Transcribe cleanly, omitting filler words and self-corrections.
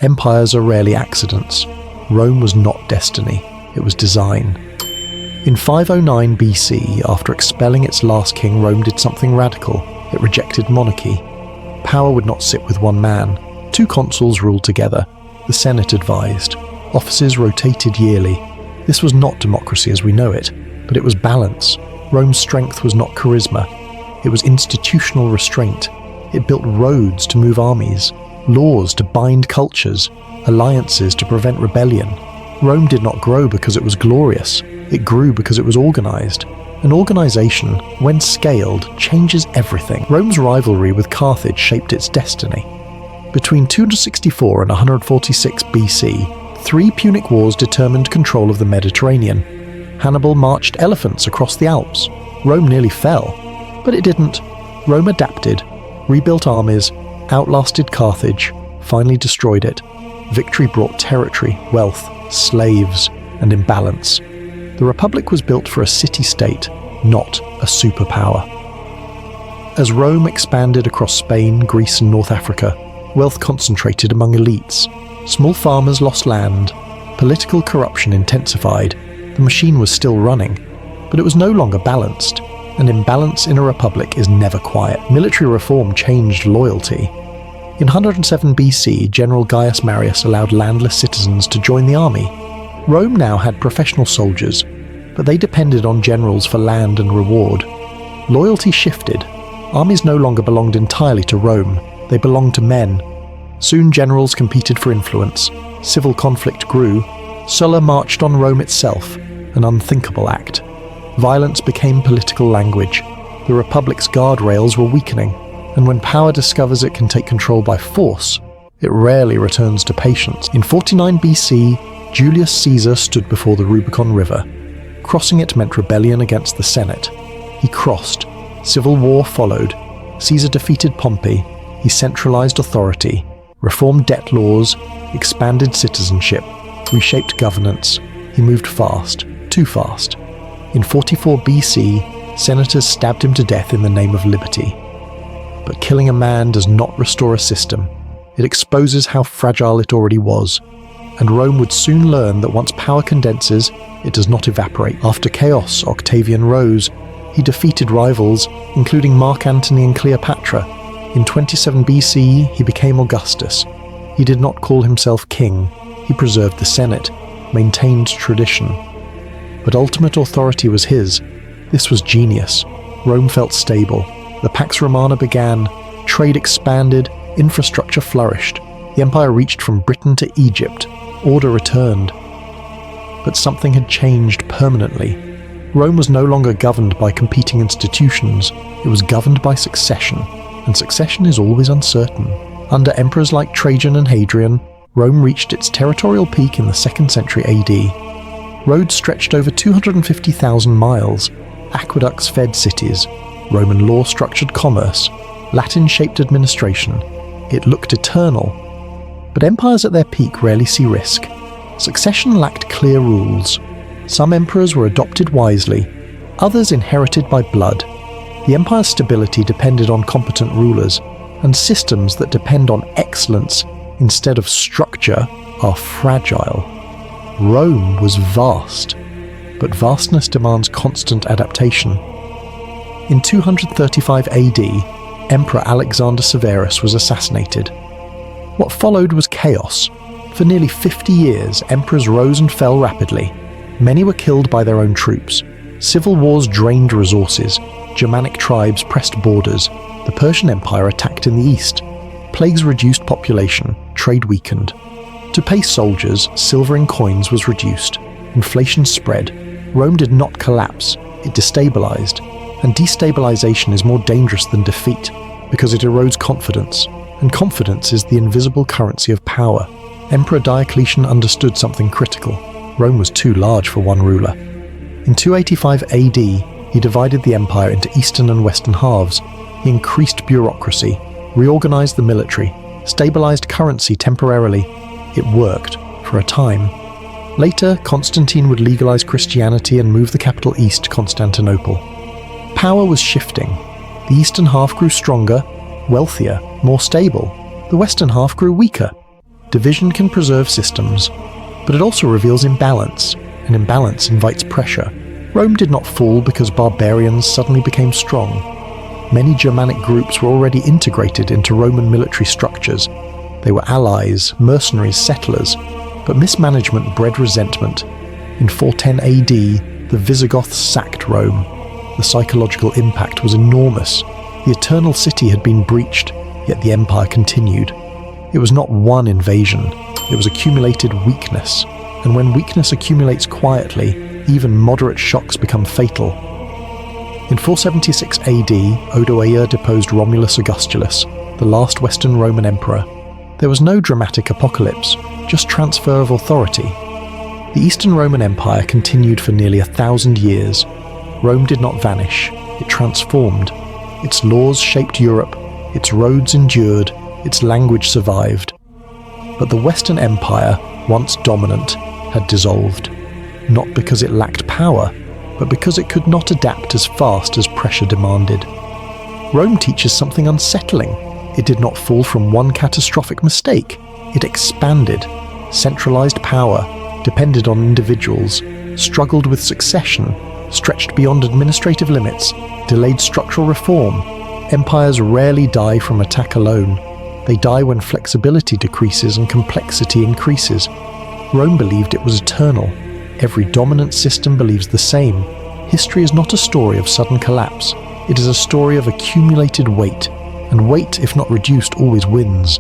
Empires are rarely accidents. Rome was not destiny, it was design. In 509 BC, after expelling its last king, Rome did something radical. It rejected monarchy. Power would not sit with one man. 2 consuls ruled together. The Senate advised. Offices rotated yearly. This was not democracy as we know it, but it was balance. Rome's strength was not charisma. It was institutional restraint. It built roads to move armies, laws to bind cultures, alliances to prevent rebellion. Rome did not grow because it was glorious. It grew because it was organized. An organization, when scaled, changes everything. Rome's rivalry with Carthage shaped its destiny. Between 264 and 146 BC, 3 Punic Wars determined control of the Mediterranean. Hannibal marched elephants across the Alps. Rome nearly fell, but it didn't. Rome adapted, rebuilt armies, outlasted Carthage, finally destroyed it. Victory brought territory, wealth, slaves, and imbalance. The Republic was built for a city-state, not a superpower. As Rome expanded across Spain, Greece, and North Africa, wealth concentrated among elites. Small farmers lost land. Political corruption intensified. The machine was still running, but it was no longer balanced. An imbalance in a republic is never quiet. Military reform changed loyalty. In 107 BC, General Gaius Marius allowed landless citizens to join the army. Rome now had professional soldiers, but they depended on generals for land and reward. Loyalty shifted. Armies no longer belonged entirely to Rome, they belonged to men. Soon generals competed for influence. Civil conflict grew. Sulla marched on Rome itself, an unthinkable act. Violence became political language. The Republic's guardrails were weakening, and when power discovers it can take control by force, it rarely returns to patience. In 49 BC, Julius Caesar stood before the Rubicon River. Crossing it meant rebellion against the Senate. He crossed. Civil war followed. Caesar defeated Pompey. He centralized authority, reformed debt laws, expanded citizenship, reshaped governance. He moved fast, too fast. In 44 BC, senators stabbed him to death in the name of liberty. But killing a man does not restore a system. It exposes how fragile it already was. And Rome would soon learn that once power condenses, it does not evaporate. After chaos, Octavian rose. He defeated rivals, including Mark Antony and Cleopatra. In 27 BC, he became Augustus. He did not call himself king. He preserved the Senate, maintained tradition. But ultimate authority was his. This was genius. Rome felt stable. The Pax Romana began. Trade expanded. Infrastructure flourished. The empire reached from Britain to Egypt. Order returned. But something had changed permanently. Rome was no longer governed by competing institutions. It was governed by succession. And succession is always uncertain. Under emperors like Trajan and Hadrian, Rome reached its territorial peak in the 2nd century AD. Roads stretched over 250,000 miles. Aqueducts fed cities. Roman law structured commerce. Latin shaped administration. It looked eternal. But empires at their peak rarely see risk. Succession lacked clear rules. Some emperors were adopted wisely, others inherited by blood. The empire's stability depended on competent rulers, and systems that depend on excellence instead of structure are fragile. Rome was vast, but vastness demands constant adaptation. In 235 AD, Emperor Alexander Severus was assassinated. What followed was chaos. For nearly 50 years, emperors rose and fell rapidly. Many were killed by their own troops. Civil wars drained resources. Germanic tribes pressed borders. The Persian Empire attacked in the east. Plagues reduced population. Trade weakened. To pay soldiers, silver in coins was reduced. Inflation spread. Rome did not collapse. It destabilized. And destabilization is more dangerous than defeat, because it erodes confidence. And confidence is the invisible currency of power. Emperor Diocletian understood something critical. Rome was too large for one ruler. In 285 AD, he divided the empire into eastern and western halves. He increased bureaucracy, reorganized the military, stabilized currency temporarily. It worked, for a time. Later, Constantine would legalize Christianity and move the capital east to Constantinople. Power was shifting. The eastern half grew stronger, wealthier, more stable. The western half grew weaker. Division can preserve systems, but it also reveals imbalance, and imbalance invites pressure. Rome did not fall because barbarians suddenly became strong. Many Germanic groups were already integrated into Roman military structures. They were allies, mercenaries, settlers, but mismanagement bred resentment. In 410 AD, the Visigoths sacked Rome. The psychological impact was enormous. The Eternal City had been breached, yet the empire continued. It was not one invasion, it was accumulated weakness. And when weakness accumulates quietly, even moderate shocks become fatal. In 476 AD, Odoacer deposed Romulus Augustulus, the last Western Roman emperor. There was no dramatic apocalypse, just transfer of authority. The Eastern Roman Empire continued for nearly 1,000 years. Rome did not vanish, it transformed. Its laws shaped Europe, its roads endured, its language survived. But the Western Empire, once dominant, had dissolved. Not because it lacked power, but because it could not adapt as fast as pressure demanded. Rome teaches something unsettling. It did not fall from one catastrophic mistake. It expanded. Centralized power, depended on individuals, struggled with succession, stretched beyond administrative limits, delayed structural reform. Empires rarely die from attack alone. They die when flexibility decreases and complexity increases. Rome believed it was eternal. Every dominant system believes the same. History is not a story of sudden collapse. It is a story of accumulated weight, and weight, if not reduced, always wins.